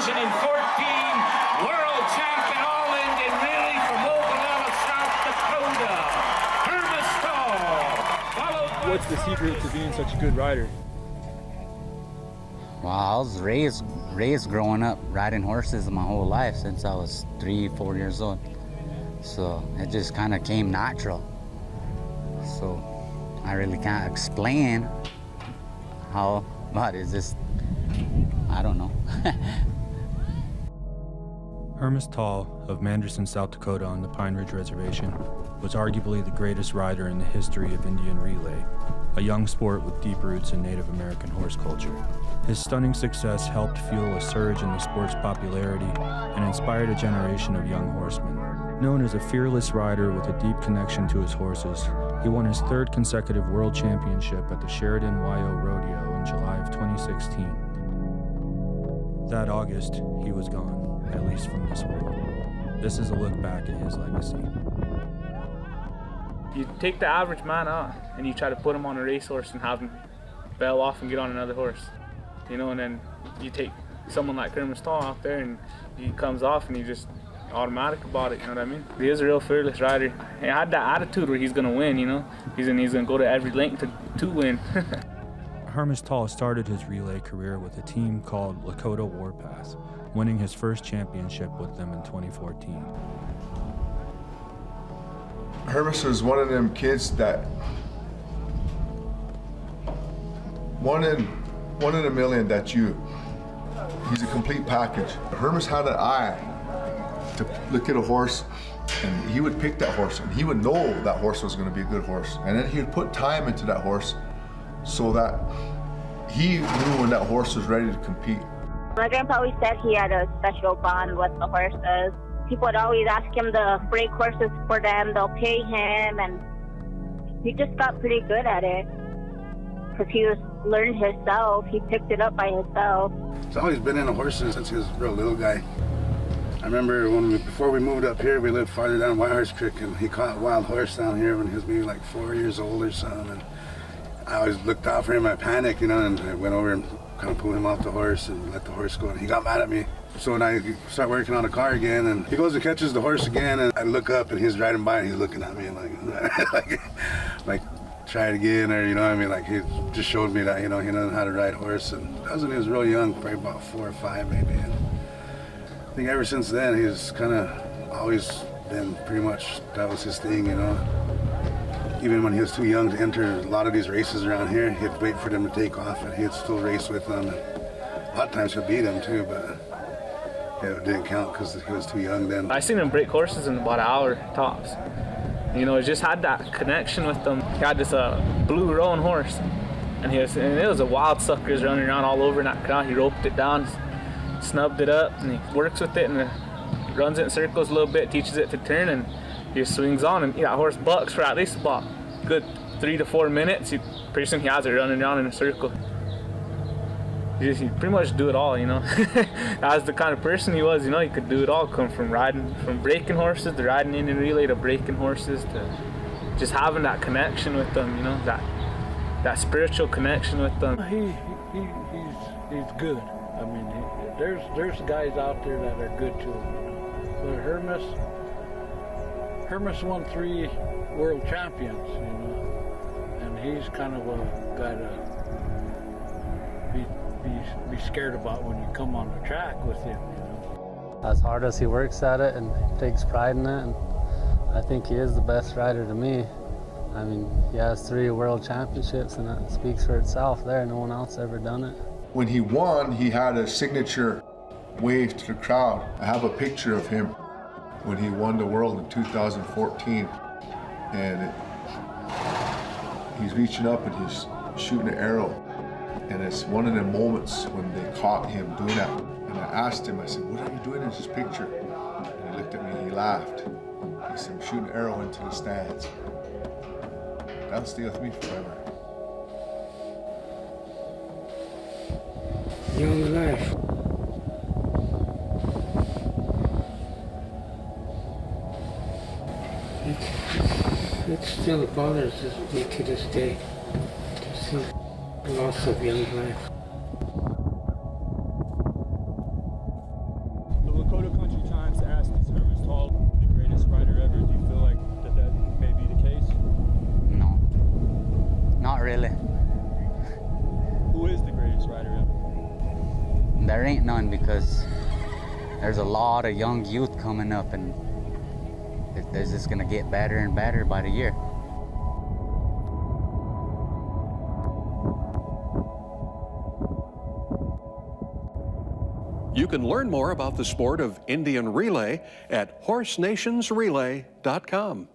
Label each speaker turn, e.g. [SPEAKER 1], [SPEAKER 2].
[SPEAKER 1] 2014 world champion all-Indian relay from Ogallala, South Dakota, Hermes Tall.
[SPEAKER 2] What's the secret to being such a good rider?
[SPEAKER 3] Well, I was raised growing up riding horses my whole life since I was 3-4 years old. So it just kind of came natural. So I really can't explain how, but it's just, I don't know.
[SPEAKER 2] Hermes Tall of Manderson, South Dakota on the Pine Ridge Reservation was arguably the greatest rider in the history of Indian relay, a young sport with deep roots in Native American horse culture. His stunning success helped fuel a surge in the sport's popularity and inspired a generation of young horsemen. Known as a fearless rider with a deep connection to his horses, he won his third consecutive world championship at the Sheridan YO Rodeo in July of 2016. That August, he was gone, at least from this world. This is a look back at his legacy.
[SPEAKER 4] You take the average man out and you try to put him on a racehorse and have him bail off and get on another horse. You know, and then you take someone like Hermes Tall out there and he comes off and he just automatic about it, you know what I mean? He is a real fearless rider. He had that attitude where he's gonna win, you know? He's gonna go to every length to win.
[SPEAKER 2] Hermes Tall started his relay career with a team called Lakota Warpath, winning his first championship with them in 2014.
[SPEAKER 5] Hermes was one of them kids that one in a million that he's a complete package. Hermes had an eye to look at a horse and he would pick that horse and he would know that horse was going to be a good horse. And then he would put time into that horse so that he knew when that horse was ready to compete.
[SPEAKER 6] My grandpa always said he had a special bond with the horses. People would always ask him to break horses for them, they'll pay him, and he just got pretty good at it. Because he learned himself, he picked it up by himself.
[SPEAKER 7] He's always been into horses since he was a real little guy. I remember before we moved up here, we lived farther down Whitehorse Creek, and he caught a wild horse down here when he was maybe like 4 years old or something. And I always looked out for him, I panicked, you know, and I went over and kind of pulled him off the horse and let the horse go, and he got mad at me. So when I start working on the car again, and he goes and catches the horse again, and I look up and he's riding by and he's looking at me and like try it again, or you know what I mean, like he just showed me that, you know, he knows how to ride horse. And that was when he was real young, probably about 4 or 5 maybe. And I think ever since then he's kind of always been pretty much, that was his thing, you know. Even when he was too young to enter a lot of these races around here, he'd wait for them to take off and he'd still race with them. A lot of times he'd beat them too, but yeah, it didn't count because he was too young then.
[SPEAKER 4] I seen him break horses in about an hour tops. You know, he just had that connection with them. He had this blue roan horse, and it was a wild sucker. He was running around all over in that crowd. He roped it down, snubbed it up, and he works with it and runs it in circles a little bit, teaches it to turn, and he just swings on, and that horse bucks for at least about a good 3 to 4 minutes. Pretty soon he has it running around in a circle. He pretty much do it all, you know. That's the kind of person he was, you know. He could do it all, come from breaking horses to riding Indian relay to breaking horses to just having that connection with them, you know, that spiritual connection with them.
[SPEAKER 8] He's good. I mean, there's guys out there that are good to him, you know. But Hermes won 3 world champions, you know, and he's kind of a guy to be scared about when you come on the track with him, you know.
[SPEAKER 9] As hard as he works at it and takes pride in it, and I think he is the best rider to me. I mean, he has 3 world championships, and that speaks for itself there. No one else ever done it.
[SPEAKER 5] When he won, he had a signature wave to the crowd. I have a picture of him when he won the world in 2014, and he's reaching up and he's shooting an arrow. And it's one of the moments when they caught him doing that. And I asked him, I said, what are you doing in this picture? And he looked at me and he laughed. He said, I'm shooting an arrow into the stands. That'll stay with me forever.
[SPEAKER 8] Young life. It still bothers me to this day to see the loss of young life.
[SPEAKER 3] there ain't none, because there's a lot of young youth coming up, and it's just gonna get better and better by the year.
[SPEAKER 10] You can learn more about the sport of Indian relay at horsenationsrelay.com.